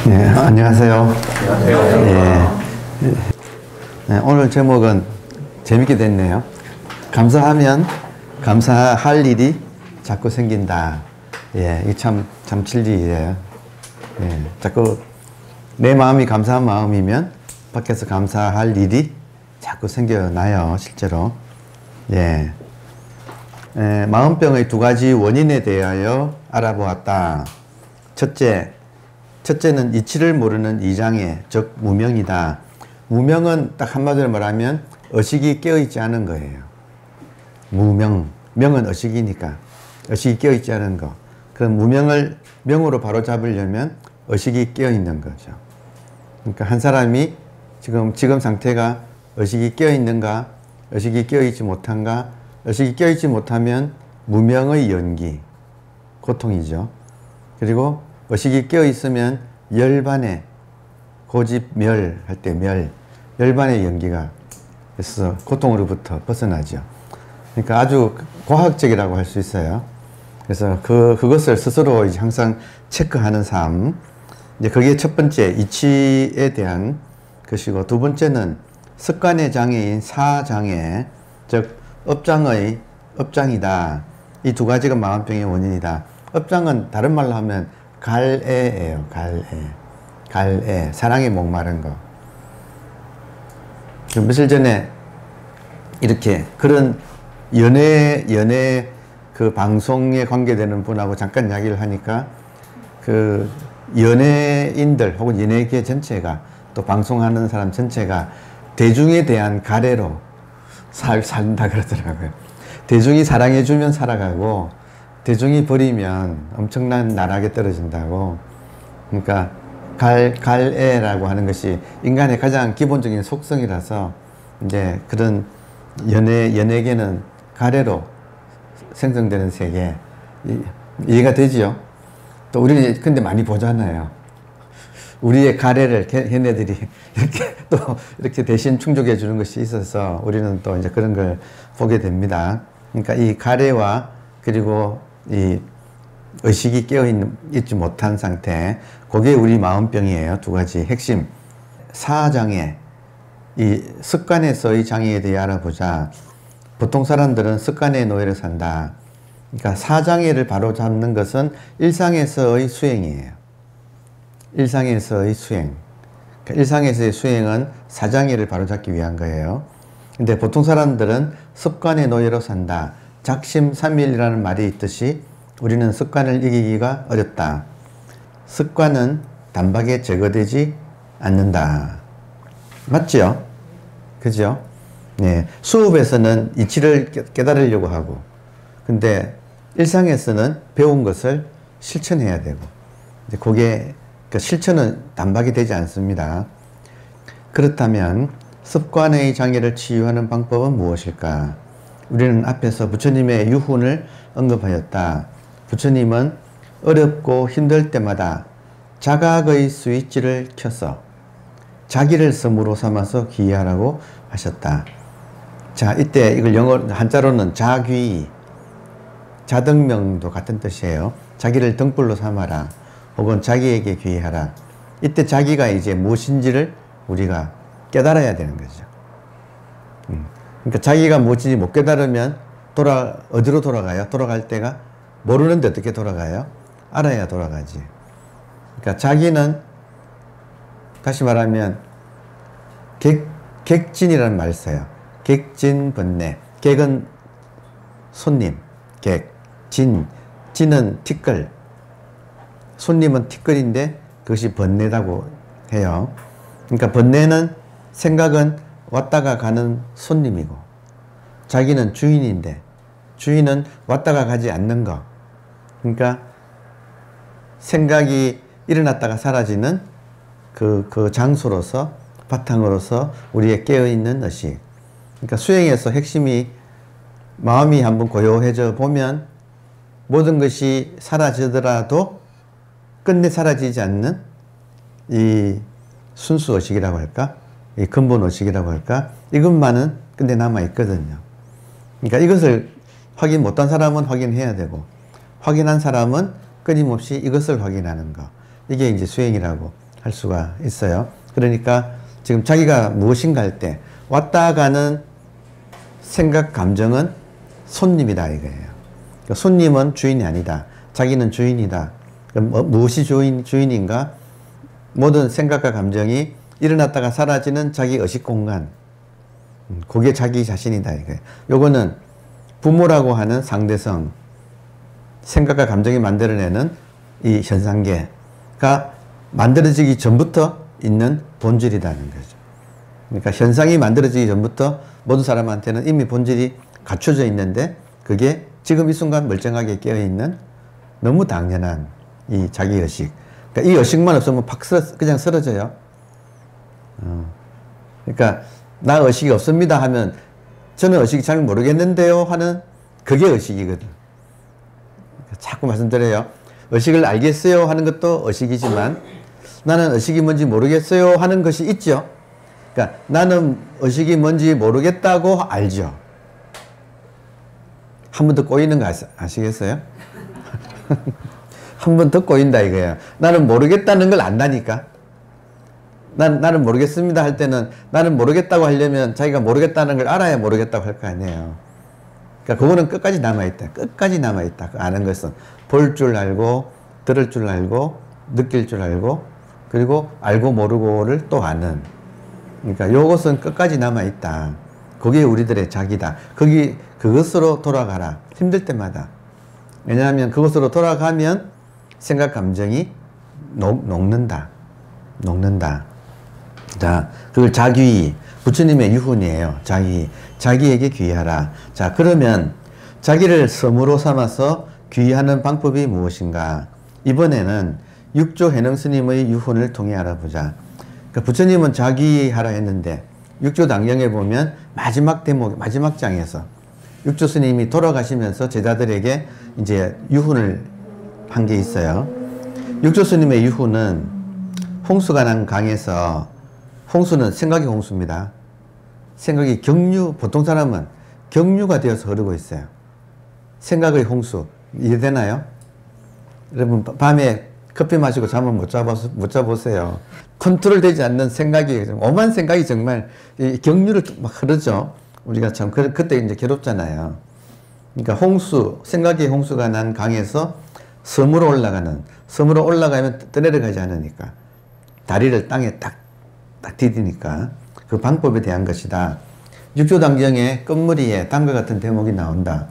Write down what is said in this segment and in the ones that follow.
네, 안녕하세요. 안녕하세요. 네, 오늘 제목은 재밌게 됐네요. 감사하면 감사할 일이 자꾸 생긴다. 예, 이게 참 진리예요. 예, 자꾸 내 마음이 감사한 마음이면 밖에서 감사할 일이 자꾸 생겨나요, 실제로. 예. 마음병의 두 가지 원인에 대하여 알아보았다. 첫째는 이치를 모르는 이장애, 즉 무명이다. 무명은 딱 한마디로 말하면 의식이 깨어있지 않은 거예요. 명은 의식이니까 의식이 깨어있지 않은 거. 그럼 무명을 명으로 바로잡으려면 의식이 깨어있는 거죠. 그러니까 한 사람이 지금 상태가 의식이 깨어있는가, 의식이 깨어있지 못한가. 의식이 깨어있지 못하면 무명의 연기, 고통이죠. 그리고 의식이 깨어있으면 열반의 고집 멸 할 때 열반의 연기가 있어서 고통으로부터 벗어나죠. 그러니까 아주 과학적이라고 할 수 있어요. 그래서 그것을 스스로 이제 항상 체크하는 삶. 이제 그게 첫 번째 이치에 대한 것이고, 두 번째는 습관의 장애인 사장애, 즉 업장이다. 이 두 가지가 마음병의 원인이다. 업장은 다른 말로 하면 갈애예요. 갈애. 사랑에 목마른 거. 며칠 전에 이렇게 그런 연애 그 방송에 관계되는 분하고 잠깐 이야기를 하니까 그 연예인들 혹은 연예계 전체가 또 방송하는 사람 전체가 대중에 대한 가래로 산다 그러더라고요. 대중이 사랑해주면 살아가고 대중이 버리면 엄청난 나락에 떨어진다고. 그러니까 갈애라고 하는 것이 인간의 가장 기본적인 속성이라서 이제 그런 연예계는 가래로 생성되는 세계. 이해가 되지요? 또 우리는 근데 많이 보잖아요. 우리의 가래를 걔네들이 이렇게 대신 충족해 주는 것이 있어서 우리는 또 이제 그런 걸 보게 됩니다. 그러니까 이 가래와 그리고 이 의식이 깨어있지 못한 상태, 그게 우리 마음병이에요. 두 가지 핵심. 사장애, 이 습관에서의 장애에 대해 알아보자. 보통 사람들은 습관의 노예를 산다. 그러니까 사장애를 바로잡는 것은 일상에서의 수행이에요. 일상에서의 수행. 그러니까 일상에서의 수행은 사장애를 바로잡기 위한 거예요. 근데 보통 사람들은 습관의 노예로 산다. 작심삼일이라는 말이 있듯이 우리는 습관을 이기기가 어렵다. 습관은 단박에 제거되지 않는다. 맞죠? 그죠? 네. 수업에서는 이치를 깨달으려고 하고, 근데 일상에서는 배운 것을 실천해야 되고, 이제 그게 그러니까 실천은 단박이 되지 않습니다. 그렇다면 습관의 장애를 치유하는 방법은 무엇일까? 우리는 앞에서 부처님의 유훈을 언급하였다. 부처님은 어렵고 힘들 때마다 자각의 스위치를 켜서 자기를 섬으로 삼아서 귀의하라고 하셨다. 자, 이때 이걸 한자로는 자귀, 자등명도 같은 뜻이에요. 자기를 등불로 삼아라. 혹은 자기에게 귀의하라. 이때 자기가 이제 무엇인지를 우리가 깨달아야 되는 거죠. 그러니까 자기가 무엇인지 못 깨달으면 어디로 돌아가요? 돌아갈 때가 모르는데 어떻게 돌아가요? 알아야 돌아가지. 그러니까 자기는 다시 말하면 객진이라는 말을 써요. 객진 번뇌. 객은 손님, 진은 티끌. 손님은 티끌인데 그것이 번뇌라고 해요. 그러니까 번뇌는 생각은 왔다가 가는 손님이고, 자기는 주인인데 주인은 왔다가 가지 않는 거. 그러니까 생각이 일어났다가 사라지는 그 장소로서, 바탕으로서 우리의 깨어있는 의식. 그러니까 수행에서 핵심이 마음이 한번 고요해져 보면 모든 것이 사라지더라도 끝내 사라지지 않는 이 순수 의식이라고 할까? 이 근본 의식이라고 할까? 이것만은 근데 남아있거든요. 그러니까 이것을 확인 못한 사람은 확인해야 되고, 확인한 사람은 끊임없이 이것을 확인하는 거. 이게 이제 수행이라고 할 수가 있어요. 그러니까 지금 자기가 무엇인가 할 때 왔다 가는 생각, 감정은 손님이다 이거예요. 그러니까 손님은 주인이 아니다. 자기는 주인이다. 무엇이 주인인가? 모든 생각과 감정이 일어났다가 사라지는 자기 의식 공간. 그게 자기 자신이다 이거예요. 요거는 부모라고 하는 상대성, 생각과 감정이 만들어내는 이 현상계가 만들어지기 전부터 있는 본질이라는 거죠. 그러니까 현상이 만들어지기 전부터 모든 사람한테는 이미 본질이 갖춰져 있는데 그게 지금 이 순간 멀쩡하게 깨어있는 너무 당연한 이 자기의식. 그러니까 이 의식만 없으면 그냥 쓰러져요. 그러니까 나 의식이 없습니다 하면 저는 의식이 잘 모르겠는데요 하는 그게 의식이거든. 자꾸 말씀드려요. 의식을 알겠어요 하는 것도 의식이지만 나는 의식이 뭔지 모르겠어요 하는 것이 있죠. 그러니까 나는 의식이 뭔지 모르겠다고 알죠. 한 번 더 꼬이는 거 아시겠어요? 한 번 더 꼬인다 이거예요. 나는 모르겠다는 걸 안다니까. 나는 모르겠습니다 할 때는 나는 모르겠다고 하려면 자기가 모르겠다는 걸 알아야 모르겠다고 할 거 아니에요. 그러니까 그거는 끝까지 남아있다. 끝까지 남아있다. 아는 것은 볼 줄 알고 들을 줄 알고 느낄 줄 알고 그리고 알고 모르고를 또 아는. 그러니까 요것은 끝까지 남아있다. 그게 우리들의 자기다. 그것으로 돌아가라. 힘들 때마다. 왜냐하면 그것으로 돌아가면 생각 감정이 녹는다. 자, 그걸 자귀, 부처님의 유훈이에요. 자기에게 귀하라. 자, 그러면 자기를 섬으로 삼아서 귀하는 방법이 무엇인가? 이번에는 육조 해능 스님의 유훈을 통해 알아보자. 그러니까 부처님은 자귀하라 했는데 육조 당경에 보면 마지막 대목, 마지막 장에서 육조 스님이 돌아가시면서 제자들에게 이제 유훈을 한 게 있어요. 육조 스님의 유훈은 홍수가 난 강에서 홍수는 생각의 홍수입니다. 생각이 보통 사람은 경류가 되어서 흐르고 있어요. 생각의 홍수. 이해되나요? 여러분, 밤에 커피 마시고 잠을 못 자보세요. 컨트롤 되지 않는 생각이, 오만 생각이 정말 경류를 막 흐르죠. 우리가 참, 그때 이제 괴롭잖아요. 그러니까 생각의 홍수가 난 강에서 섬으로 올라가면 떠내려가지 않으니까. 다리를 땅에 딱 디디니까. 그 방법에 대한 것이다. 육조당경의 끝무리에 다음과 같은 대목이 나온다.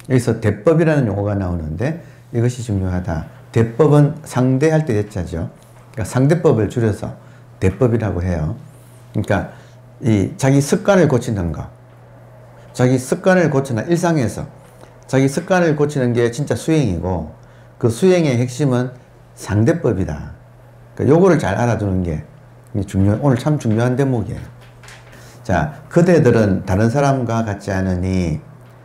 여기서 대법이라는 용어가 나오는데 이것이 중요하다. 대법은 상대할 때 대자죠. 그러니까 상대법을 줄여서 대법이라고 해요. 그러니까 자기 습관을 고치는 거. 자기 습관을 고치는 일상에서 자기 습관을 고치는 게 진짜 수행이고 그 수행의 핵심은 상대법이다. 그러니까 요거를 잘 알아두는 게 오늘 참 중요한 대목이에요. 자, 그대들은 다른 사람과 같지 않으니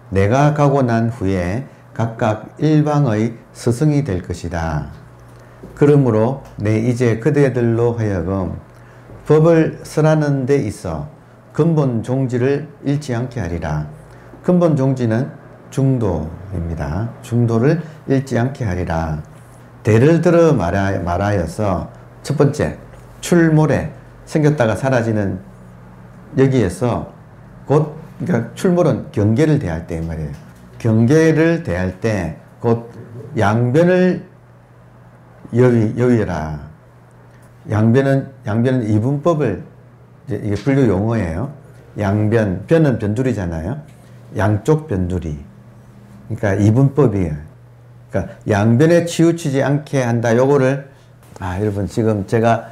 내가 가고 난 후에 각각 일방의 스승이 될 것이다. 그러므로 내 이제 그대들로 하여금 법을 설하는 데 있어 근본 종지를 잃지 않게 하리라. 근본 종지는 중도입니다. 중도를 잃지 않게 하리라. 대를 들어 말하여서 첫 번째 출몰에 생겼다가 사라지는 여기에서 곧 그러니까 출몰은 경계를 대할 때 말이에요. 경계를 대할 때 곧 양변을 여위라. 양변은 이분법을 이게 불교 용어예요. 변은 변두리잖아요. 양쪽 변두리. 그러니까 이분법이에요. 그러니까 양변에 치우치지 않게 한다. 요거를 여러분 지금 제가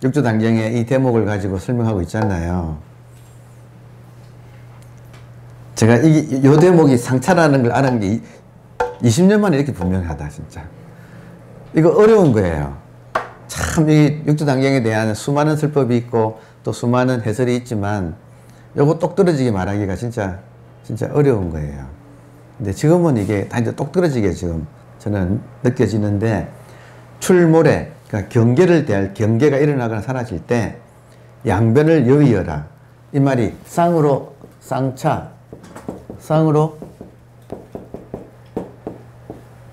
육조당경의 이 대목을 가지고 설명하고 있잖아요. 제가 요 대목이 상차라는 걸 아는 게 20년 만에 이렇게 분명하다, 진짜. 이거 어려운 거예요. 참, 이 육조당경에 대한 수많은 설법이 있고, 또 수많은 해설이 있지만, 요거 똑 떨어지게 말하기가 진짜 어려운 거예요. 근데 지금은 이게 다 이제 똑 떨어지게 지금 저는 느껴지는데, 출몰에, 그러니까 경계가 일어나거나 사라질 때, 양변을 여위어라. 이 말이 쌍으로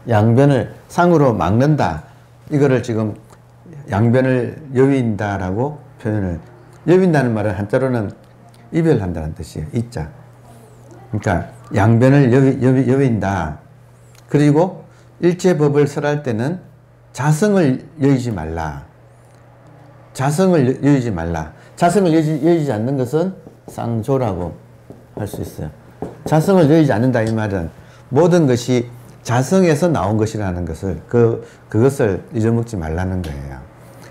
양변을 상으로 막는다. 이거를 지금 양변을 여윈다라고 표현을, 여윈다는 말은 한자로는 이별한다는 뜻이에요. 이자. 그러니까 양변을 여윈다. 그리고 일체법을 설할 때는 자성을 여의지 말라. 자성을 여의지 말라. 자성을 여의지 않는 것은 쌍조라고 할 수 있어요. 자성을 여의지 않는다 이 말은 모든 것이 자성에서 나온 것이라는 것을 그것을 잊어먹지 말라는 거예요.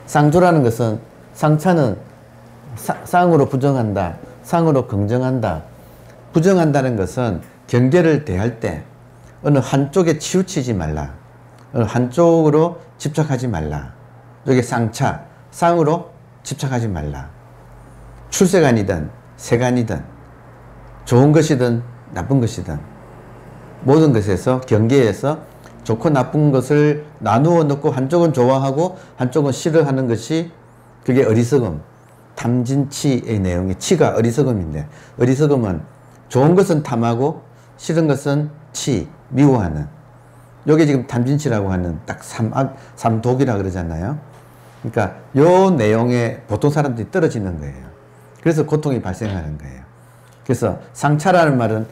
쌍조라는 것은 상차는 쌍으로 부정한다. 상으로 긍정한다. 부정한다는 것은 경계를 대할 때 어느 한쪽에 치우치지 말라. 어느 한쪽으로 집착하지 말라. 여기 쌍차, 쌍으로 집착하지 말라. 출세간이든 세간이든 좋은 것이든 나쁜 것이든 모든 것에서 경계에서 좋고 나쁜 것을 나누어 놓고 한쪽은 좋아하고 한쪽은 싫어하는 것이 그게 어리석음. 탐진치의 내용이 치가 어리석음인데 어리석음은 좋은 것은 탐하고 싫은 것은 치, 미워하는. 요게 지금 탐진치라고 하는 딱 삼독이라 그러잖아요. 그러니까 요 내용에 보통 사람들이 떨어지는 거예요. 그래서 고통이 발생하는 거예요. 그래서 상차라는 말은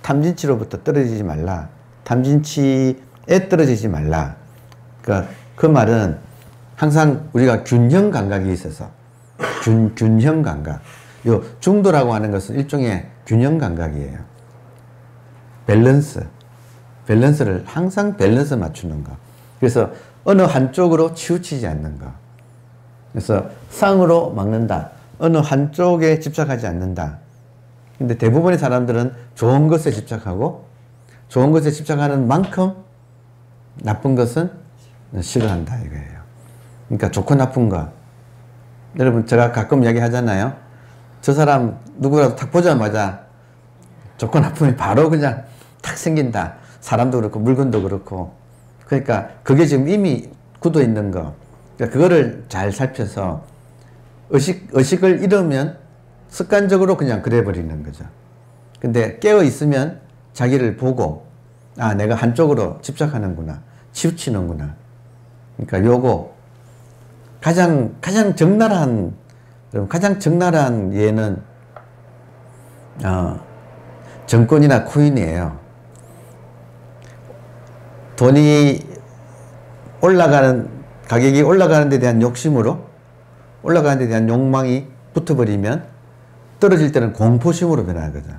탐진치로부터 떨어지지 말라. 탐진치에 떨어지지 말라. 그러니까 그 말은 항상 우리가 균형 감각이 있어서 균형 감각. 요 중도라고 하는 것은 일종의 균형 감각이에요. 밸런스를 항상 밸런스 맞추는 거. 그래서 어느 한쪽으로 치우치지 않는 거. 그래서 쌍으로 막는다. 어느 한쪽에 집착하지 않는다. 근데 대부분의 사람들은 좋은 것에 집착하고 좋은 것에 집착하는 만큼 나쁜 것은 싫어한다 이거예요. 그러니까 좋고 나쁜 거. 여러분 제가 가끔 이야기 하잖아요. 저 사람 누구라도 딱 보자마자 좋고 나쁨이 바로 그냥 탁 생긴다. 사람도 그렇고 물건도 그렇고. 그러니까 그게 지금 이미 굳어 있는 거. 그러니까 그거를 잘 살펴서 의식을 잃으면 습관적으로 그냥 그래 버리는 거죠. 근데 깨어 있으면 자기를 보고 아 내가 한쪽으로 집착하는구나. 치우치는구나. 그러니까 요거 가장 적나라한 예는 정권이나 코인이에요. 돈이 가격이 올라가는 데 대한 욕심으로 올라가는 데 대한 욕망이 붙어버리면 떨어질 때는 공포심으로 변하거든.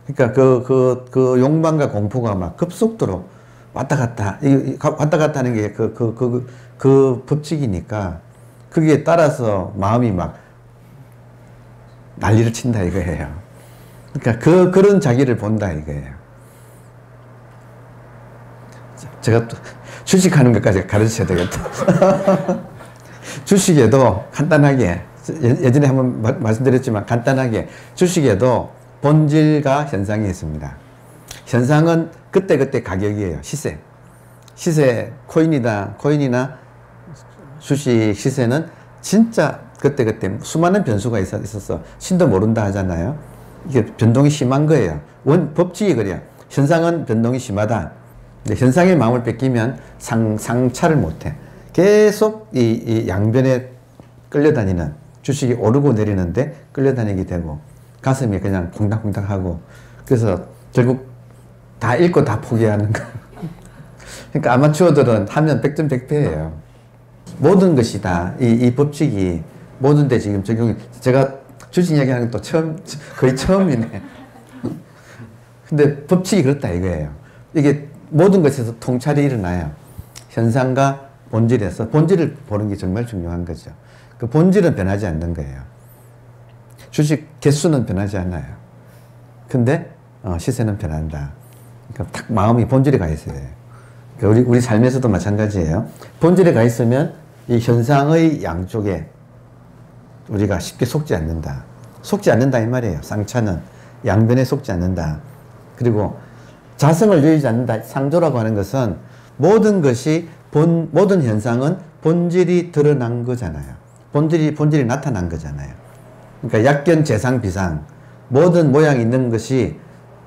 그러니까 그 욕망과 공포가 막 급속도로 왔다 갔다 하는 게 그 법칙이니까 거기에 따라서 마음이 막 난리를 친다 이거예요. 그러니까 그런 자기를 본다 이거예요. 제가 또 주식하는 것까지 가르쳐야 되겠다. 주식에도 간단하게 예전에 한번 말씀드렸지만 간단하게 주식에도 본질과 현상이 있습니다. 현상은 그때그때 가격이에요. 시세 코인이나 주식 시세는 진짜 그때그때 수많은 변수가 있어서 신도 모른다 하잖아요. 이게 변동이 심한 거예요. 법칙이 그래요. 현상은 변동이 심하다. 근데 현상의 마음을 뺏기면 상차를 못해. 계속 이 양변에 끌려다니는 주식이 오르고 내리는데 끌려다니게 되고 가슴이 그냥 콩닥콩닥하고 그래서 결국 다 읽고 다 포기하는 거. 그러니까 아마추어들은 하면 100점 100패예요. 모든 것이 다 이 법칙이 모든 데 지금 적용이 제가 주식 이야기하는 건 또 거의 처음이네. 근데 법칙이 그렇다 이거예요. 이게 모든 것에서 통찰이 일어나요. 현상과 본질에서 본질을 보는 게 정말 중요한 거죠. 그 본질은 변하지 않는 거예요. 주식 개수는 변하지 않아요. 근데 시세는 변한다. 그러니까 딱 마음이 본질에 가 있어야 돼요. 그러니까 우리 삶에서도 마찬가지예요. 본질에 가 있으면 이 현상의 양쪽에 우리가 쉽게 속지 않는다. 속지 않는다 이 말이에요. 쌍차는 양변에 속지 않는다. 그리고 자성을 여의지 않는다. 상조라고 하는 것은 모든 것이 모든 현상은 본질이 드러난 거잖아요. 본질이 나타난 거잖아요. 그러니까 약견 재상 비상 모든 모양이 있는 것이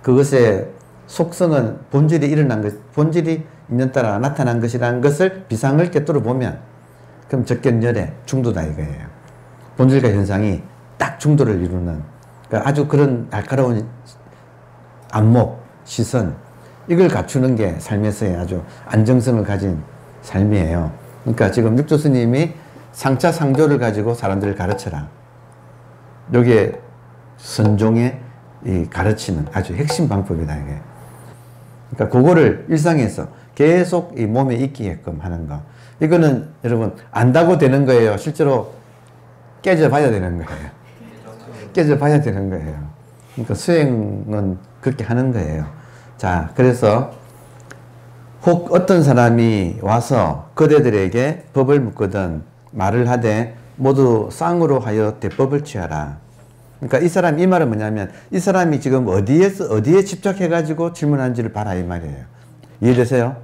그것의 속성은 본질이 일어난 것, 본질이 있는 따라 나타난 것이라는 것을 비상을 꿰뚫어 보면 그럼 적견열의 중도다 이거예요. 본질과 현상이 딱 중도를 이루는, 그러니까 아주 그런 날카로운 안목, 시선, 이걸 갖추는 게 삶에서의 아주 안정성을 가진 삶이에요. 그러니까 지금 육조 스님이 상차 상조를 가지고 사람들을 가르쳐라. 여기에 선종의 이 가르치는 아주 핵심 방법이다 이게. 그러니까 그거를 일상에서 계속 이 몸에 익히게끔 하는 거. 이거는 여러분 안다고 되는 거예요. 실제로 깨져봐야 되는 거예요. 깨져봐야 되는 거예요. 그러니까 수행은 그렇게 하는 거예요. 자, 그래서 혹 어떤 사람이 와서 그대들에게 법을 묻거든 말을 하되 모두 쌍으로 하여 대법을 취하라. 그러니까 이 사람, 이 말은 뭐냐면 이 사람이 지금 어디에 집착해가지고 질문하는지를 봐라 이 말이에요. 이해되세요?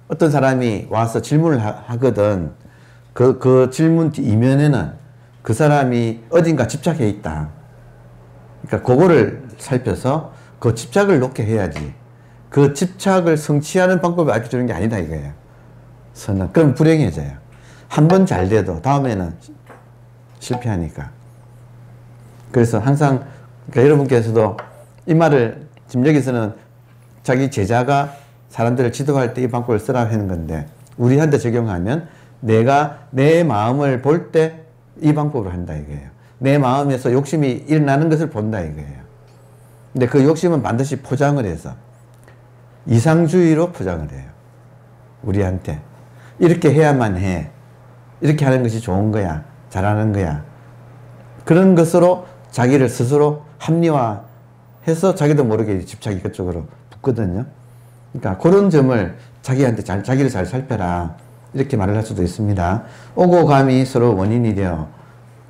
어떤 사람이 와서 질문을 하거든. 그 질문 이면에는 그 사람이 어딘가 집착해 있다. 그러니까 그거를 살펴서 그 집착을 놓게 해야지. 그 집착을 성취하는 방법을 알려주는 게 아니다 이거예요. 선은. 그럼 불행해져요. 한 번 잘 돼도 다음에는 실패하니까. 그래서 항상 그러니까 여러분께서도 이 말을 지금 여기서는 자기 제자가 사람들을 지도할 때 이 방법을 쓰라고 하는 건데 우리한테 적용하면 내가 내 마음을 볼 때 이 방법을 한다 이거예요. 내 마음에서 욕심이 일어나는 것을 본다 이거예요. 근데 그 욕심은 반드시 포장을 해서 이상주의로 포장을 해요. 우리한테 이렇게 해야만 해. 이렇게 하는 것이 좋은 거야. 잘하는 거야. 그런 것으로 자기를 스스로 합리화해서 자기도 모르게 집착이 그쪽으로 붙거든요. 그러니까 그런 점을 자기를 잘 살펴라. 이렇게 말을 할 수도 있습니다. 오고 감이 서로 원인이 되어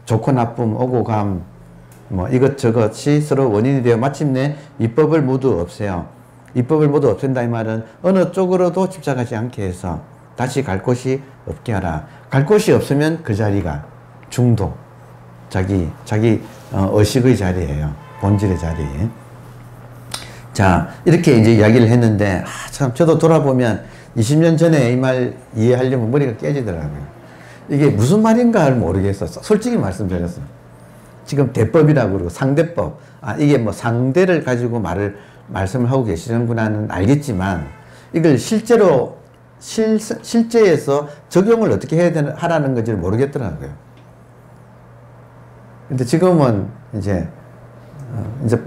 좋고 나쁨, 오고 감, 뭐 이것저것이 서로 원인이 되어 마침내 이 법을 모두 없애요. 이 법을 모두 없앤다 이 말은 어느 쪽으로도 집착하지 않게 해서 다시 갈 곳이 없게 하라. 갈 곳이 없으면 그 자리가 중도, 자기 의식의 자리예요. 본질의 자리. 자, 이렇게 이제 이야기를 했는데 참 저도 돌아보면 20년 전에 이 말 이해하려면 머리가 깨지더라고요. 이게 무슨 말인가를 모르겠었어. 솔직히 말씀드렸어요. 지금 대법이라고 그러고 상대법. 이게 뭐 상대를 가지고 말씀을 하고 계시는구나는 알겠지만 이걸 실제에서 적용을 어떻게 하라는 건지를 모르겠더라고요. 근데 지금은 이제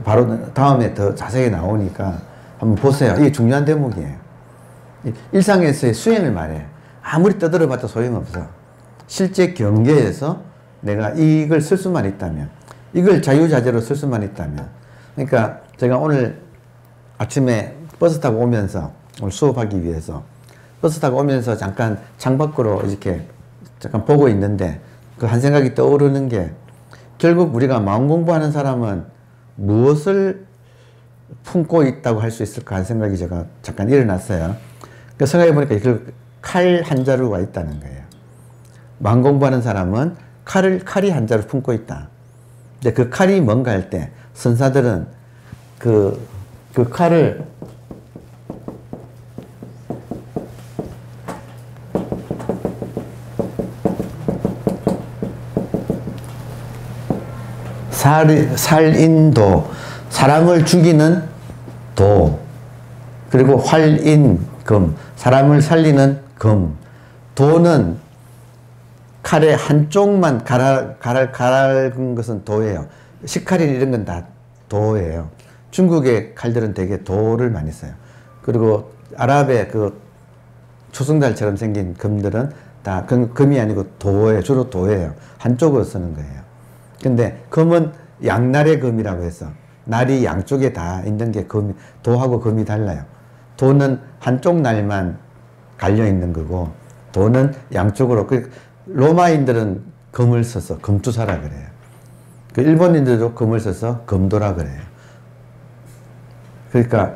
바로 다음에 더 자세히 나오니까 한번 보세요. 이게 중요한 대목이에요. 일상에서의 수행을 말해요. 아무리 떠들어봤자 소용없어. 실제 경계에서 내가 이걸 쓸 수만 있다면, 이걸 자유자재로 쓸 수만 있다면. 그러니까 제가 오늘 아침에 버스 타고 오면서 오늘 수업하기 위해서 버스 타고 오면서 잠깐 창밖으로 이렇게 잠깐 보고 있는데 그 한 생각이 떠오르는 게 결국 우리가 마음 공부하는 사람은 무엇을 품고 있다고 할 수 있을까 하는 생각이 제가 잠깐 일어났어요. 그 생각해 보니까 칼 한 자루가 있다는 거예요. 마음 공부하는 사람은 칼이 한 자루 품고 있다. 근데 그 칼이 뭔가 할 때 선사들은 그 칼을 살인도, 사람을 죽이는 도, 그리고 활인금, 사람을 살리는 금. 도는 칼의 한쪽만 갈은 것은 도예요. 식칼이나 이런 건 다 도예요. 중국의 칼들은 되게 도를 많이 써요. 그리고 아랍의 그 초승달처럼 생긴 금들은 다 금이 아니고 도예요. 주로 도예요. 한쪽으로 쓰는 거예요. 근데 금은 양날의 금이라고 해서 날이 양쪽에 다 있는 게 금이, 도하고 금이 달라요. 도는 한쪽 날만 갈려 있는 거고 도는 양쪽으로. 로마인들은 금을 써서 금투사라 그래요. 그 일본인들도 금을 써서 금도라 그래요. 그러니까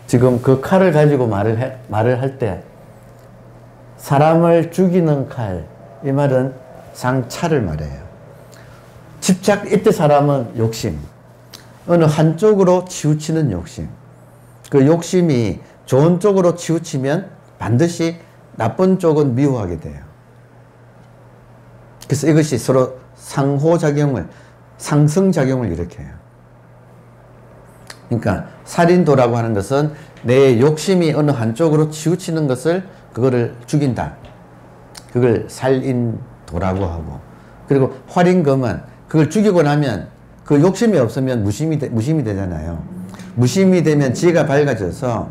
지금 그 칼을 가지고 말을 할 때 사람을 죽이는 칼, 이 말은 상차를 말해요. 집착, 이때 사람은 욕심, 어느 한쪽으로 치우치는 욕심. 그 욕심이 좋은 쪽으로 치우치면 반드시 나쁜 쪽은 미워하게 돼요. 그래서 이것이 서로 상호작용을, 상승작용을 일으켜요. 그러니까 살인도라고 하는 것은 내 욕심이 어느 한쪽으로 치우치는 것을, 그거를 죽인다. 그걸 살인도라고 하고, 그리고 활인검은 그걸 죽이고 나면 그 욕심이 없으면 무심이 되잖아요. 무심이 되면 지혜가 밝아져서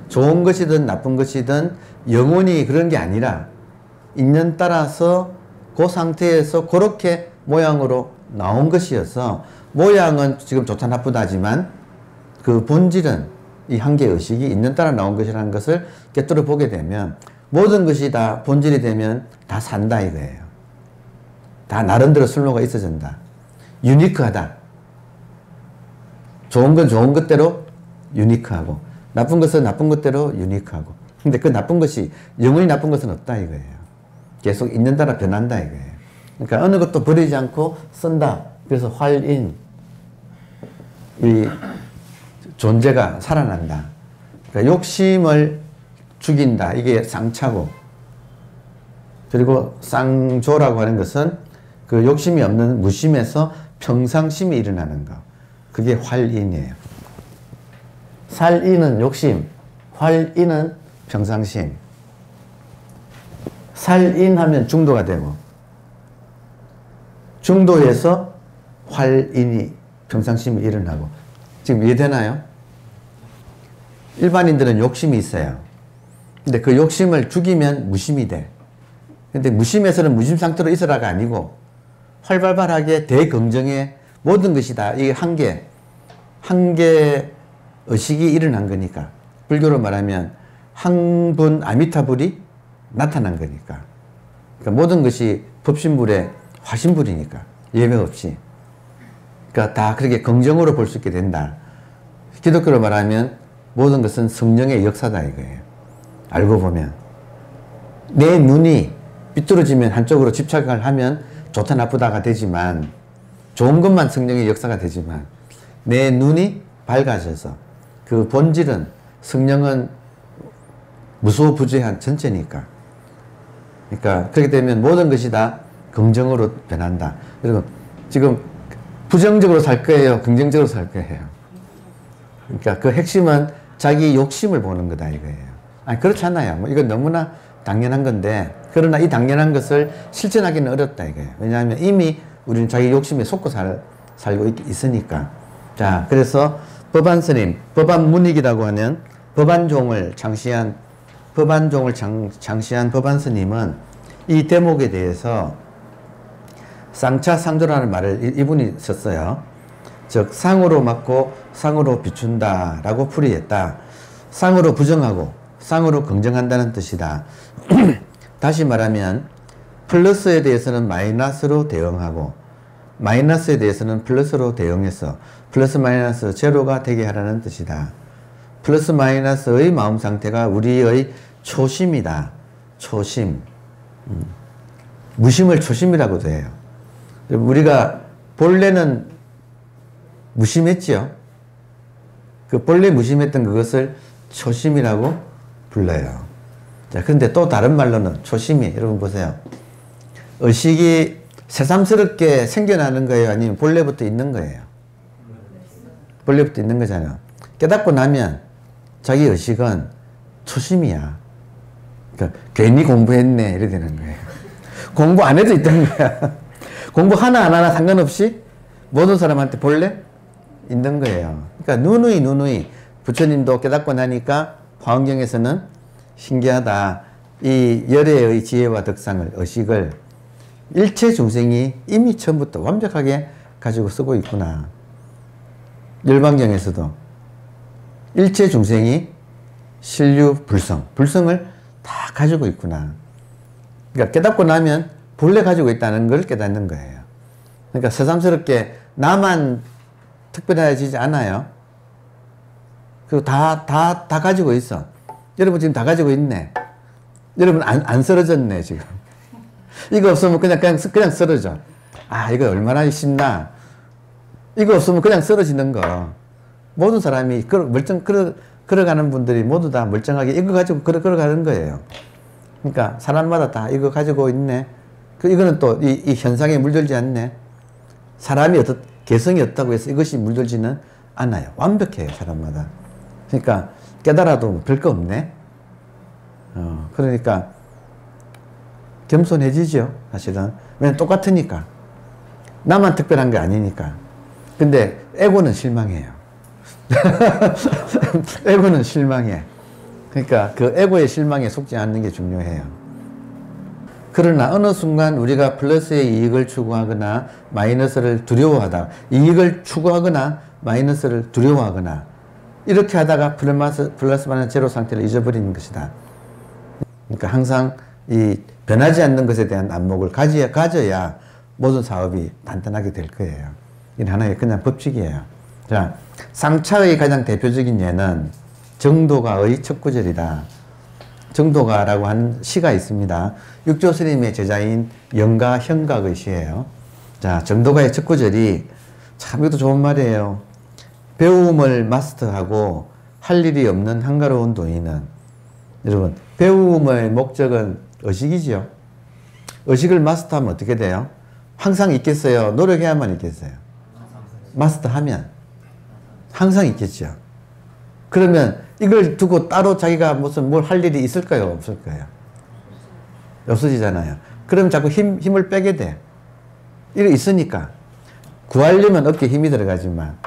좋은 것이든 나쁜 것이든 영원히 그런 게 아니라 인연 따라서 그 상태에서 그렇게 모양으로 나온 것이어서, 모양은 지금 좋다 나쁘다 하지만 그 본질은 이 한계의식이 인연 따라 나온 것이라는 것을 꿰뚫어 보게 되면, 모든 것이 다 본질이 되면 다 산다 이거예요. 다 나름대로 순로가 있어진다. 유니크하다. 좋은 건 좋은 것대로 유니크하고, 나쁜 것은 나쁜 것대로 유니크하고. 근데 그 나쁜 것이, 영원히 나쁜 것은 없다 이거예요. 계속 인연 따라 변한다 이거예요. 그러니까 어느 것도 버리지 않고 쓴다. 그래서 활인, 이 존재가 살아난다. 그러니까 욕심을 죽인다. 이게 쌍차고, 그리고 쌍조라고 하는 것은 그 욕심이 없는 무심에서 평상심이 일어나는 거. 그게 활인이에요. 살인은 욕심, 활인은 평상심. 살인하면 중도가 되고, 중도에서 활인이, 평상심이 일어나고. 지금 이해되나요? 일반인들은 욕심이 있어요. 근데 그 욕심을 죽이면 무심이 돼. 근데 무심에서는 무심 상태로 있으라가 아니고 활발하게 대긍정에 모든 것이 다 이 한계 의식이 일어난 거니까. 불교로 말하면 항분 아미타불이 나타난 거니까. 그러니까 모든 것이 법신불의 화신불이니까 예외 없이. 그러니까 다 그렇게 긍정으로 볼 수 있게 된다. 기독교로 말하면 모든 것은 성령의 역사다 이거예요. 알고 보면 내 눈이 삐뚤어지면 한쪽으로 집착을 하면 좋다 나쁘다가 되지만, 좋은 것만 성령의 역사가 되지만, 내 눈이 밝아져서 그 본질은, 성령은 무소부재한 전체니까. 그러니까 그렇게 되면 모든 것이 다 긍정으로 변한다. 그리고 지금 부정적으로 살 거예요, 긍정적으로 살 거예요? 그러니까 그 핵심은 자기 욕심을 보는 거다 이거예요. 아니 그렇지 않아요. 뭐 이건 너무나 당연한 건데, 그러나 이 당연한 것을 실천하기는 어렵다 이거예요. 왜냐하면 이미 우리는 자기 욕심에 속고 살고 있으니까. 자, 그래서 법안스님, 법안문익이라고 하는 법안종을 장시한 법안스님은 이 대목에 대해서 쌍차상조라는 말을 이분이 썼어요. 즉 상으로 맞고 상으로 비춘다 라고 풀이했다. 상으로 부정하고 상으로 긍정한다는 뜻이다. 다시 말하면 플러스에 대해서는 마이너스로 대응하고, 마이너스에 대해서는 플러스로 대응해서 플러스 마이너스 제로가 되게 하라는 뜻이다. 플러스 마이너스의 마음 상태가 우리의 초심이다. 초심. 무심을 초심이라고도 해요. 우리가 본래는 무심했지요. 그 본래 무심했던 그것을 초심이라고 불러요. 자, 그런데 또 다른 말로는 초심이, 여러분 보세요. 의식이 새삼스럽게 생겨나는 거예요? 아니면 본래부터 있는 거예요? 본래부터 있는 거잖아요. 깨닫고 나면 자기 의식은 초심이야. 그러니까 괜히 공부했네 이래 되는 거예요. 공부 안 해도 있다는 거야. 공부 하나 안 하나 상관없이 모든 사람한테 본래 있는 거예요. 그러니까 누누이 부처님도 깨닫고 나니까 화엄경에서는 신기하다. 이 열애의 지혜와 덕상을, 의식을 일체 중생이 이미 처음부터 완벽하게 가지고 쓰고 있구나. 열반경에서도 일체 중생이 신류 불성을 다 가지고 있구나. 그러니까 깨닫고 나면 본래 가지고 있다는 걸 깨닫는 거예요. 그러니까 새삼스럽게 나만 특별해지지 않아요. 그리고 다 가지고 있어. 여러분 지금 다 가지고 있네. 여러분 안 쓰러졌네 지금. 이거 없으면 그냥 쓰러져. 아 이거 얼마나 쉽나. 이거 없으면 그냥 쓰러지는 거. 모든 사람이 걸어가는 분들이 모두 다 멀쩡하게 이거 가지고 걸어가는 거예요. 그러니까 사람마다 다 이거 가지고 있네. 이거는 또 이 현상에 물들지 않네. 사람이 개성이 없다고 해서 이것이 물들지는 않아요. 완벽해요, 사람마다. 그러니까 깨달아도 별 거 없네. 그러니까 겸손해지죠, 사실은. 왜냐면 똑같으니까. 나만 특별한 게 아니니까. 근데 에고는 실망해요. 에고는 실망해. 그러니까 그 에고의 실망에 속지 않는 게 중요해요. 그러나 어느 순간 우리가 플러스의 이익을 추구하거나 마이너스를 두려워하다, 이익을 추구하거나 마이너스를 두려워하거나 이렇게 하다가 플러스 마이너스 제로 상태를 잊어버리는 것이다. 그러니까 항상 이 변하지 않는 것에 대한 안목을 가져야 모든 사업이 단단하게 될 거예요. 이게 하나의 그냥 법칙이에요. 자, 상차의 가장 대표적인 예는 정도가의 첫 구절이다. 정도가라고 하는 시가 있습니다. 육조 스님의 제자인 영가 현각의 시예요. 자, 정도가의 첫 구절이 참 이것도 좋은 말이에요. 배움을 마스터하고 할 일이 없는 한가로운 도인은, 여러분, 배움의 목적은 의식이지요. 의식을 마스터하면 어떻게 돼요? 항상 있겠어요? 노력해야만 있겠어요? 마스터하면 항상 있겠죠. 그러면 이걸 두고 따로 자기가 무슨 뭘 할 일이 있을까요? 없을까요? 없어지잖아요. 그럼 자꾸 힘을 빼게 돼. 이거 있으니까. 구하려면 어깨에 힘이 들어가지만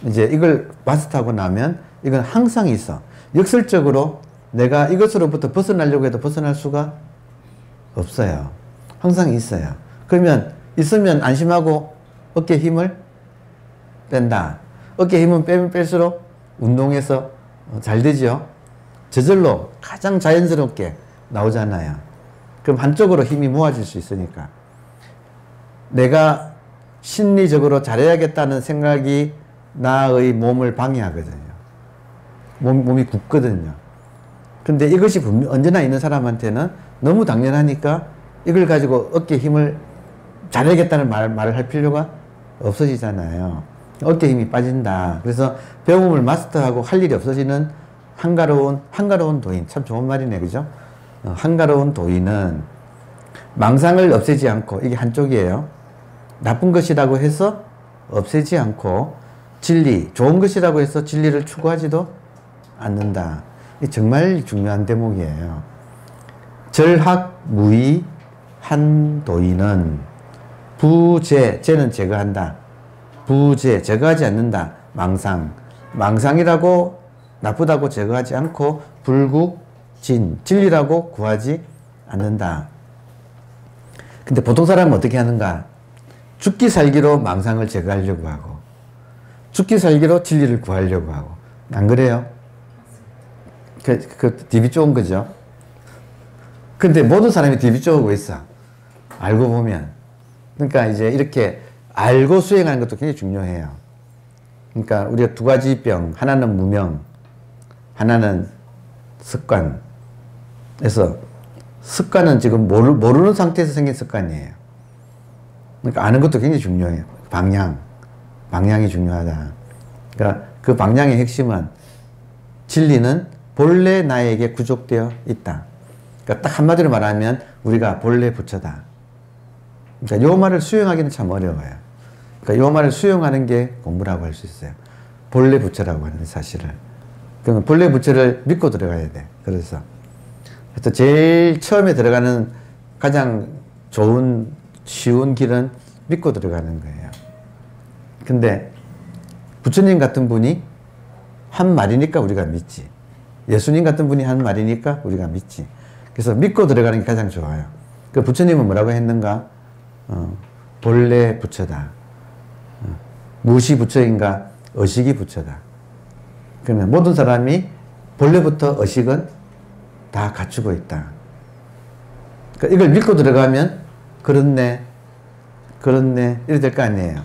이제 이걸 마스터하고 나면 이건 항상 있어. 역설적으로 내가 이것으로부터 벗어나려고 해도 벗어날 수가 없어요. 항상 있어요. 그러면 있으면 안심하고 어깨에 힘을 뺀다. 어깨에 힘은 빼면 뺄수록 운동해서 잘 되죠. 저절로 가장 자연스럽게 나오잖아요. 그럼 한쪽으로 힘이 모아질 수 있으니까. 내가 심리적으로 잘해야겠다는 생각이 나의 몸을 방해하거든요. 몸이 굳거든요. 근데 이것이 언제나 있는 사람한테는 너무 당연하니까 이걸 가지고 어깨에 힘을 잘해야겠다는 말을 할 필요가 없어지잖아요. 어깨 힘이 빠진다. 그래서 배움을 마스터하고 할 일이 없어지는 한가로운 도인. 참 좋은 말이네, 그죠? 한가로운 도인은 망상을 없애지 않고, 이게 한쪽이에요. 나쁜 것이라고 해서 없애지 않고, 진리, 좋은 것이라고 해서 진리를 추구하지도 않는다. 이게 정말 중요한 대목이에요. 절학무의 한 도인은 제는 제거한다. 제거하지 않는다. 망상이라고 나쁘다고 제거하지 않고 진리라고 구하지 않는다. 근데 보통 사람은 어떻게 하는가? 죽기 살기로 망상을 제거하려고 하고, 죽기 살기로 진리를 구하려고 하고. 안 그래요? DB 좋은 거죠. 근데 모든 사람이 DB 쪼고 있어. 알고 보면. 그러니까 이제 이렇게 알고 수행하는 것도 굉장히 중요해요. 그러니까 우리가 두 가지 병, 하나는 무명, 하나는 습관. 그래서 습관은 지금 모르는 상태에서 생긴 습관이에요. 그러니까 아는 것도 굉장히 중요해요. 방향이 중요하다. 그러니까 그 방향의 핵심은 진리는 본래 나에게 구족되어 있다. 그러니까 딱 한마디로 말하면 우리가 본래 부처다. 그러니까 요 말을 수용하기는 참 어려워요. 그러니까 요 말을 수용하는 게 공부라고 할 수 있어요. 본래 부처라고 하는 사실을. 그러면 본래 부처를 믿고 들어가야 돼. 그래서 제일 처음에 들어가는 가장 좋은 쉬운 길은 믿고 들어가는 거예요. 근데 부처님 같은 분이 한 말이니까 우리가 믿지. 예수님 같은 분이 한 말이니까 우리가 믿지. 그래서 믿고 들어가는 게 가장 좋아요. 그 부처님은 뭐라고 했는가? 본래 부처다. 무엇이 부처인가? 의식이 부처다. 그러면 모든 사람이 본래부터 의식은 다 갖추고 있다. 그러니까 이걸 믿고 들어가면 그렇네 이래 될 거 아니에요.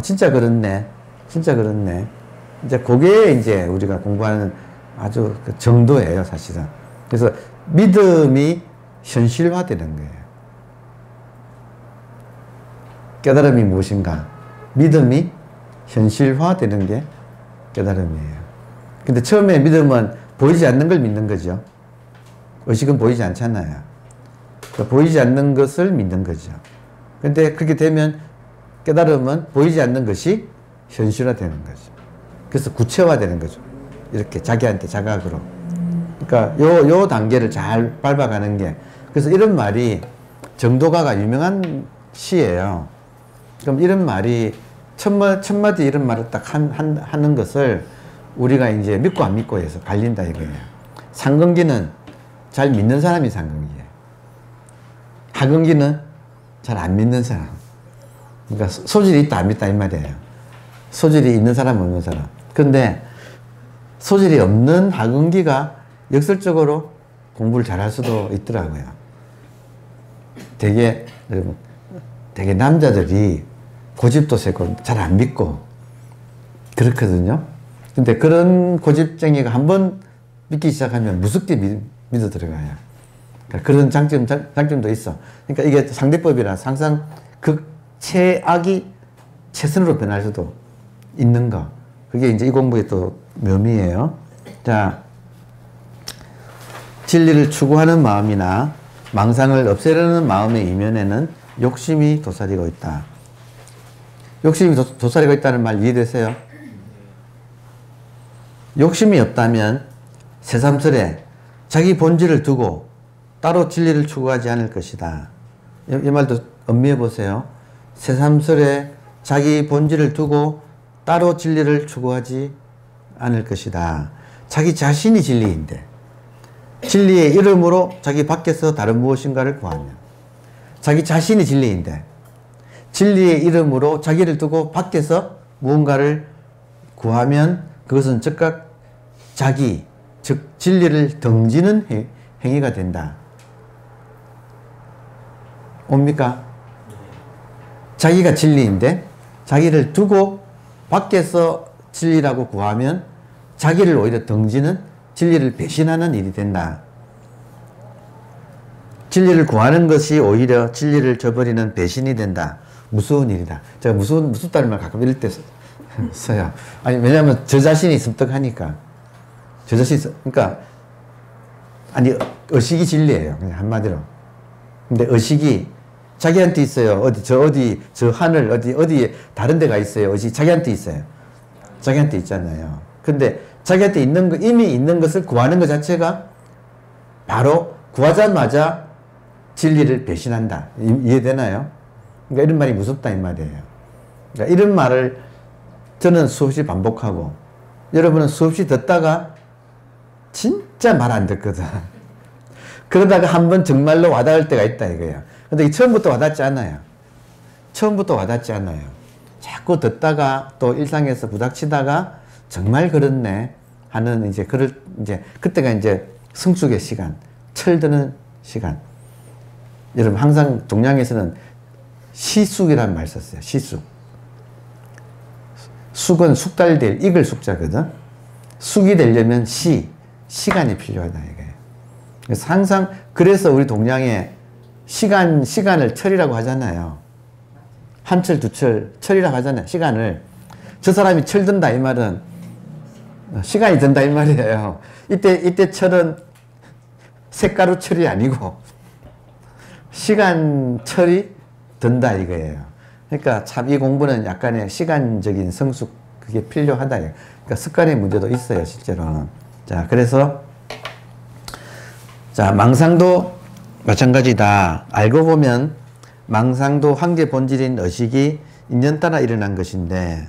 진짜 그렇네. 이제 그게 이제 우리가 공부하는 아주 그 정도예요, 사실은. 그래서 믿음이 현실화되는 거예요. 깨달음이 무엇인가? 믿음이 현실화되는 게 깨달음이에요. 근데 처음에 믿음은 보이지 않는 걸 믿는 거죠. 의식은 보이지 않잖아요. 그러니까 보이지 않는 것을 믿는 거죠. 근데 그렇게 되면 깨달으면 보이지 않는 것이 현실화되는 거죠. 그래서 구체화되는 거죠. 이렇게 자기한테 자각으로. 그러니까 요 단계를 잘 밟아가는 게, 그래서 이런 말이 정도가가 유명한 시예요. 그럼 이런 말이 첫 마디 이런 말을 딱 하는 것을 우리가 이제 믿고 안 믿고에서 갈린다 이거예요. 상근기는 잘 믿는 사람이 상근기예요. 하근기는 잘 안 믿는 사람. 그러니까 소질이 있다 안 믿다 이 말이에요. 소질이 있는 사람 없는 사람. 근데 소질이 없는 하근기가 역설적으로 공부를 잘할 수도 있더라고요. 되게 남자들이 고집도 세고 잘 안 믿고 그렇거든요. 근데 그런 고집쟁이가 한번 믿기 시작하면 무섭게 믿어 들어가요. 그러니까 그런 장점도 있어. 그러니까 이게 상대법이라 항상 최악이 최선으로 변할 수도 있는 거. 그게 이제 이 공부의 또 묘미예요. 자, 진리를 추구하는 마음이나 망상을 없애려는 마음의 이면에는 욕심이 도사리고 있다. 욕심이 도사리고 있다는 말 이해되세요? 욕심이 없다면 새삼스레 자기 본질을 두고 따로 진리를 추구하지 않을 것이다. 이 말도 음미해 보세요. 새삼스레 자기 본질을 두고 따로 진리를 추구하지 않을 것이다. 자기 자신이 진리인데 진리의 이름으로 자기 밖에서 다른 무엇인가를 구하면, 자기 자신이 진리인데 진리의 이름으로 자기를 두고 밖에서 무언가를 구하면 그것은 즉각 자기, 즉 진리를 등지는 행위가 된다. 옵니까? 자기가 진리인데 자기를 두고 밖에서 진리라고 구하면 자기를 오히려 등지는, 진리를 배신하는 일이 된다. 진리를 구하는 것이 오히려 진리를 저버리는 배신이 된다. 무서운 일이다. 제가 무섭다는 말 가끔 이럴 때 써요. 아니, 왜냐면 저 자신이 습득하니까. 그러니까, 아니, 의식이 진리예요. 그냥 한마디로. 근데 의식이 자기한테 있어요. 저 하늘, 어디에 다른 데가 있어요. 의식이 자기한테 있어요. 자기한테 있잖아요. 근데 자기한테 있는 거, 이미 있는 것을 구하는 것 자체가 바로 구하자마자 진리를 배신한다. 이해되나요? 그러니까 이런 말이 무섭다 이 말이에요. 그러니까 이런 말을 저는 수없이 반복하고 여러분은 수없이 듣다가 진짜 말 안 듣거든. 그러다가 한번 정말로 와닿을 때가 있다 이거예요. 근데 처음부터 와닿지 않아요. 처음부터 와닿지 않아요. 자꾸 듣다가 또 일상에서 부닥치다가 정말 그렇네 하는 이제 그때가 이제 성숙의 시간, 철드는 시간. 여러분 항상 동양에서는 시숙이라는 말 썼어요. 시숙. 숙은 숙달될 익을 숙자거든. 숙이 되려면 시간이 필요하다 이거예요. 그래서 항상 그래서 우리 동양에 시간을 철이라고 하잖아요. 한 철, 두 철, 철이라고 하잖아요. 시간을. 저 사람이 철든다 이 말은 시간이 든다 이 말이에요. 이때 철은 색가루 철이 아니고 시간 철이 든다 이거예요. 그러니까 참 이 공부는 약간의 시간적인 성숙 그게 필요하다. 그러니까 습관의 문제도 있어요 실제로는. 자, 그래서 자, 망상도 마찬가지다. 알고 보면 망상도 한계 본질인 의식이 인연 따라 일어난 것인데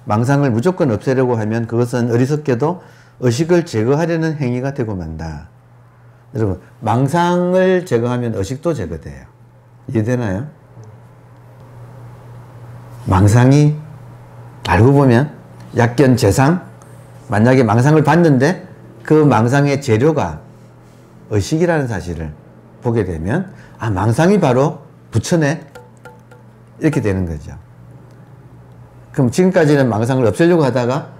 망상을 무조건 없애려고 하면 그것은 어리석게도 의식을 제거하려는 행위가 되고 만다. 여러분, 망상을 제거하면 의식도 제거돼요. 이해되나요? 망상이 알고 보면 약견 재상, 만약에 망상을 봤는데 그 망상의 재료가 의식이라는 사실을 보게 되면 아, 망상이 바로 부처네 이렇게 되는 거죠. 그럼 지금까지는 망상을 없애려고 하다가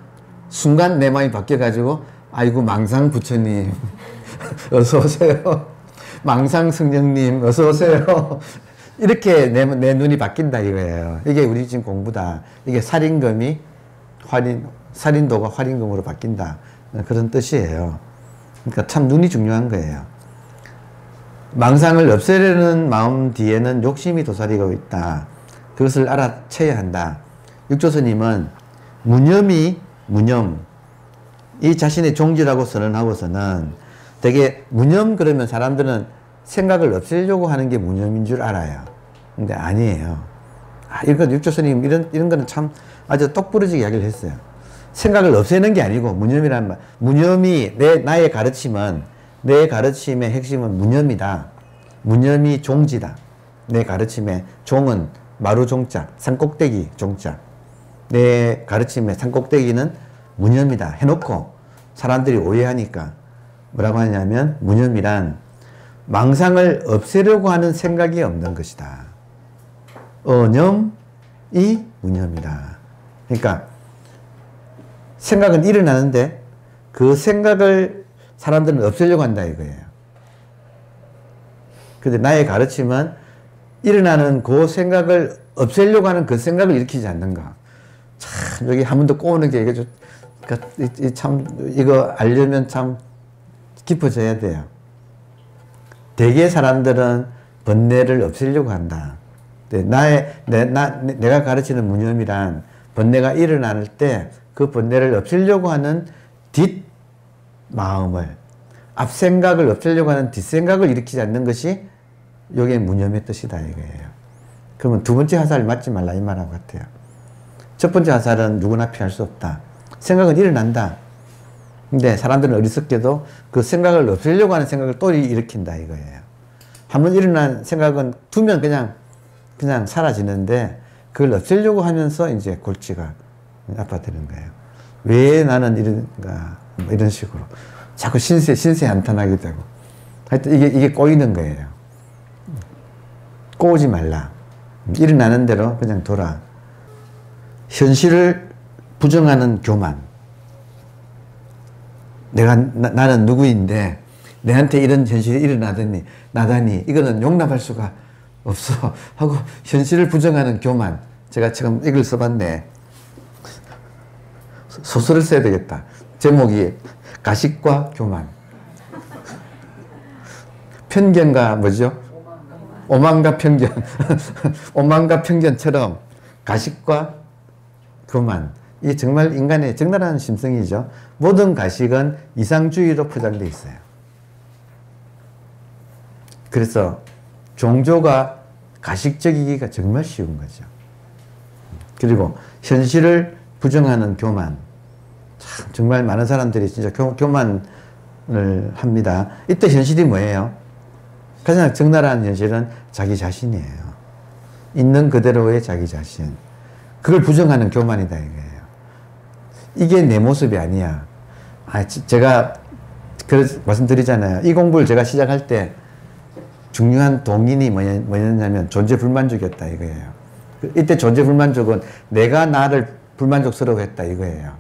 순간 내 마음이 바뀌어가지고 아이고 망상 부처님 어서 오세요. 망상 성령님 어서 오세요. 이렇게 내 눈이 바뀐다 이거예요. 이게 우리 지금 공부다. 이게 살인금이 살인도가 활인금으로 바뀐다. 그런 뜻이에요. 그러니까 참 눈이 중요한 거예요. 망상을 없애려는 마음 뒤에는 욕심이 도사리고 있다. 그것을 알아채야 한다. 육조스님은 무념이 이 자신의 종지라고 선언하고서는 되게 무념 그러면 사람들은 생각을 없애려고 하는 게 무념인 줄 알아요. 근데 아니에요. 이건 육조스님 이런 거는 참 아주 똑부러지게 이야기를 했어요. 생각을 없애는 게 아니고 무념이란 말. 무념이 나의 가르침은 내 가르침의 핵심은 무념이다. 무념이 종지다. 내 가르침의 종은 마루종자, 산꼭대기 종자. 내 가르침의 산꼭대기는 무념이다 해놓고 사람들이 오해하니까 뭐라고 하냐면 무념이란 망상을 없애려고 하는 생각이 없는 것이다. 어념이 무념이다. 그러니까 생각은 일어나는데 그 생각을 사람들은 없애려고 한다 이거예요. 근데 나의 가르침은 일어나는 그 생각을 없애려고 하는 그 생각을 일으키지 않는가. 참 여기 한 번 더 꼬우는 게 이게 참 이거 알려면 참 깊어져야 돼요. 대개 사람들은 번뇌를 없애려고 한다. 내가 가르치는 무념이란 번뇌가 일어날 때 그 번뇌를 없애려고 하는 뒷 마음을 앞 생각을 없애려고 하는 뒷 생각을 일으키지 않는 것이 요게 무념의 뜻이다 이거예요. 그러면 두 번째 화살을 맞지 말라 이 말하고 같아요. 첫 번째 화살은 누구나 피할 수 없다. 생각은 일어난다. 근데 사람들은 어리석게도 그 생각을 없애려고 하는 생각을 또 일으킨다 이거예요. 한번 일어난 생각은 두면 그냥 사라지는데 그걸 없애려고 하면서 이제 골치가 아파지는 거예요. 왜 나는 이런가 이런 식으로 자꾸 신세 한탄하게 되고 하여튼 이게 꼬이는 거예요. 꼬우지 말라. 일어나는 대로 그냥 둬라. 현실을 부정하는 교만. 나는 누구인데 내한테 이런 현실이 나다니 이거는 용납할 수가 없어 하고 현실을 부정하는 교만. 제가 지금 이걸 써봤네. 소설을 써야 되겠다. 제목이 가식과 교만. 편견과 뭐죠? 오만과 편견. 오만과 편견처럼 가식과 교만. 이게 정말 인간의 적나라한 심성이죠. 모든 가식은 이상주의로 포장되어 있어요. 그래서 종교가 가식적이기가 정말 쉬운 거죠. 그리고 현실을 부정하는 교만. 참 정말 많은 사람들이 진짜 교만을 합니다. 이때 현실이 뭐예요? 가장 적나라한 현실은 자기 자신이에요. 있는 그대로의 자기 자신. 그걸 부정하는 교만이다 이거예요. 이게 내 모습이 아니야. 제가 그래서 말씀드리잖아요. 이 공부를 제가 시작할 때 중요한 동인이 뭐였냐면 존재불만족이었다 이거예요. 이때 존재불만족은 내가 나를 불만족스러워했다 이거예요.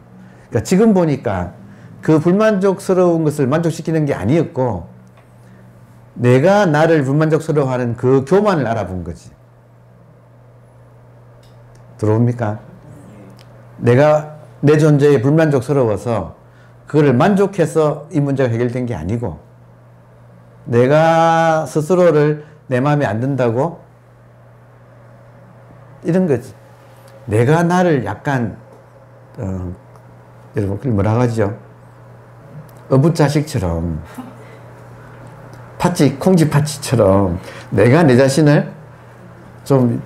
그러니까 지금 보니까 그 불만족스러운 것을 만족시키는 게 아니었고 내가 나를 불만족스러워하는 그 교만을 알아본 거지. 들어옵니까? 내가 내 존재에 불만족스러워서 그거를 만족해서 이 문제가 해결된 게 아니고 내가 스스로를 내 마음에 안 든다고 이런 거지. 내가 나를 약간 여러분 그걸 뭐라고 하죠? 어부자식처럼 콩쥐 파치처럼 내가 내 자신을 좀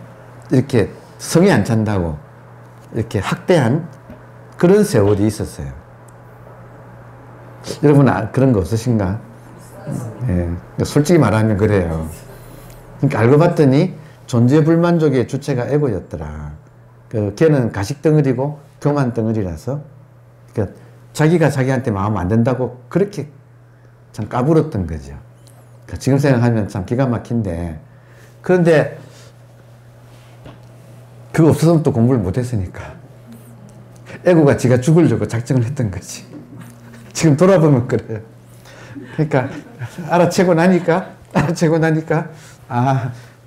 이렇게 성이 안 찬다고 이렇게 학대한 그런 세월이 있었어요. 여러분 그런 거 없으신가? 예, 솔직히 말하면 그래요. 그러니까 알고 봤더니 존재불만족의 주체가 에고였더라. 걔는 가식덩어리고 교만덩어리라서 그러니까 자기가 자기한테 마음 안 든다고 그렇게 참 까불었던 거죠. 그러니까 지금 생각하면 참 기가 막힌데 그런데 그거 없었으면 또 공부를 못했으니까 에고가 지가 죽으려고 작정을 했던 거지. 지금 돌아보면 그래요. 그러니까 알아채고 나니까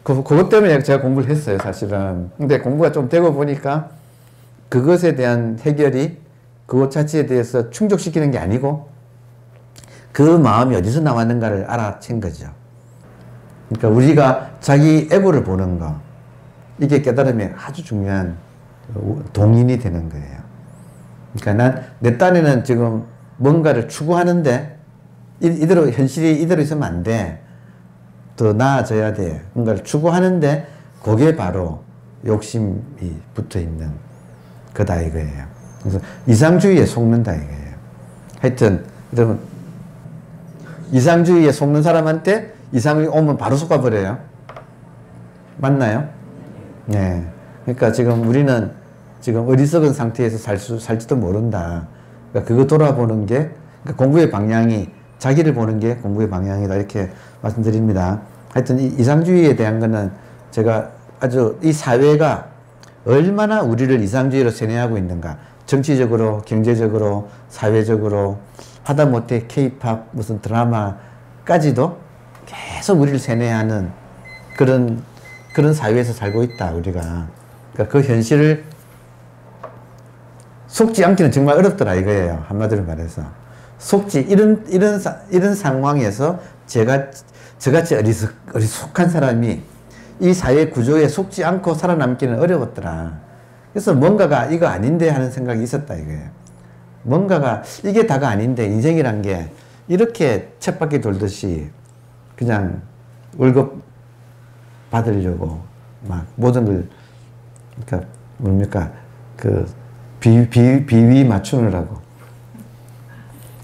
그것 때문에 제가 공부를 했어요 사실은. 근데 공부가 좀 되고 보니까 그것에 대한 해결이 그것 자체에 대해서 충족시키는 게 아니고 그 마음이 어디서 나왔는가를 알아챈 거죠. 그러니까 우리가 자기 애고를 보는 거, 이게 깨달음의 아주 중요한 동인이 되는 거예요. 그러니까 내 딴에는 지금 뭔가를 추구하는데 이대로 현실이 이대로 있으면 안 돼. 더 나아져야 돼. 뭔가를 추구하는데 그게 바로 욕심이 붙어 있는 거다 이거예요. 그래서 이상주의에 속는다 이거예요. 하여튼 여러분 이상주의에 속는 사람한테 이상이 오면 바로 속아버려요. 맞나요? 네. 그러니까 지금 우리는 지금 어리석은 상태에서 살지도 모른다. 그러니까 그거 돌아보는 게 그러니까 공부의 방향이 자기를 보는 게 공부의 방향이다 이렇게 말씀드립니다. 하여튼 이 이상주의에 대한 거는 제가 아주 이 사회가 얼마나 우리를 이상주의로 세뇌하고 있는가, 정치적으로 경제적으로 사회적으로 하다못해 K-팝 무슨 드라마까지도 계속 우리를 세뇌하는 그런 사회에서 살고 있다 우리가. 그러니까 그 현실을 속지 않기는 정말 어렵더라 이거예요. 한마디로 말해서 속지 이런 상황에서 저같이 어리숙한 사람이 이 사회 구조에 속지 않고 살아남기는 어려웠더라. 그래서 뭔가가 이거 아닌데 하는 생각이 있었다 이거예요. 뭔가가 이게 다가 아닌데 인생이란 게 이렇게 쳇바퀴 돌듯이 그냥 월급 받으려고 막 모든 걸 그러니까 뭡니까 그 비위 맞추느라고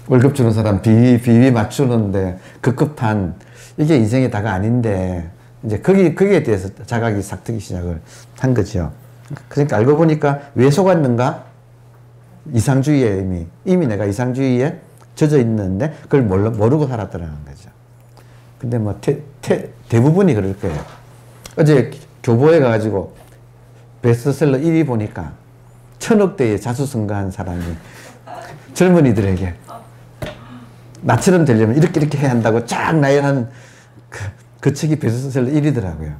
월급 주는 사람 비위 맞추는데 급급한 이게 인생의 다가 아닌데 이제 거기에 대해서 자각이 싹트기 시작을 한 거죠. 그러니까 알고 보니까 왜 속았는가? 이상주의에 이미 내가 이상주의에 젖어 있는데 그걸 모르고 살았더라는 거죠. 근데 뭐 대부분이 그럴 거예요. 어제 교보에 가가지고 베스트셀러 1위 보니까 1000억대의 자수성가한 사람이 젊은이들에게 나처럼 되려면 이렇게 해야 한다고 쫙 나열한 그 책이 베스트셀러 1위더라고요.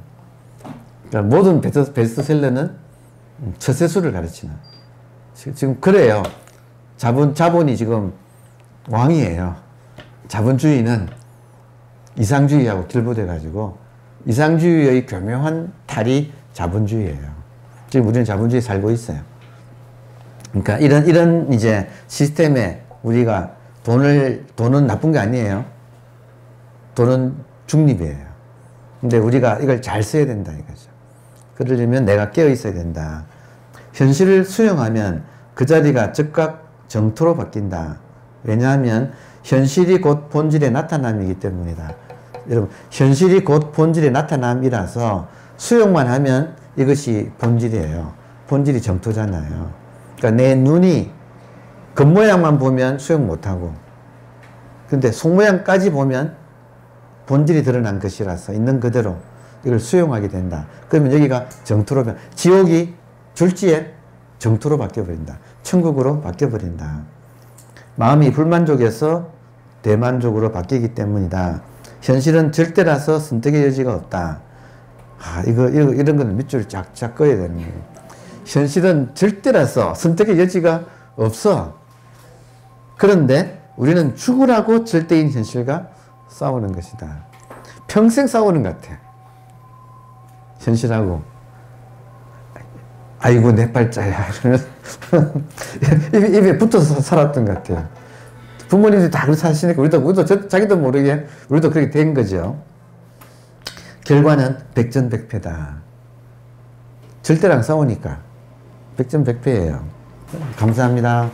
그러니까 모든 베스트셀러는 처세술을 가르치는. 지금 그래요. 자본이 지금 왕이에요. 자본주의는 이상주의하고 결부돼가지고 이상주의의 교묘한 탈이 자본주의예요. 지금 우리는 자본주의에 살고 있어요. 그러니까 이런 이제 시스템에 우리가 돈은 나쁜 게 아니에요. 돈은 중립이에요. 근데 우리가 이걸 잘 써야 된다 이거죠. 그러려면 내가 깨어 있어야 된다. 현실을 수용하면 그 자리가 즉각 정토로 바뀐다. 왜냐하면 현실이 곧 본질의 나타남이기 때문이다. 여러분, 현실이 곧 본질의 나타남이라서 수용만 하면 이것이 본질이에요. 본질이 정토잖아요. 그러니까 내 눈이 겉모양만 보면 수용 못하고, 근데 속모양까지 보면 본질이 드러난 것이라서 있는 그대로 이걸 수용하게 된다. 그러면 여기가 정토로 지옥이 졸지에 정토로 바뀌어버린다. 천국으로 바뀌어버린다. 마음이 불만족에서 대만족으로 바뀌기 때문이다. 현실은 절대라서 선택의 여지가 없다. 이런 거는 밑줄 쫙쫙 꺼야 되는 거예요. 현실은 절대라서 선택의 여지가 없어. 그런데 우리는 죽으라고 절대인 현실과 싸우는 것이다. 평생 싸우는 것 같아. 현실하고. 아이고 내 팔자야. 입에 붙어서 살았던 것 같아요. 부모님들이 다 그렇게 사시니까 우리도 자기도 모르게 우리도 그렇게 된 거죠. 결과는 백전백패다. 절대랑 싸우니까 백전백패예요. 감사합니다.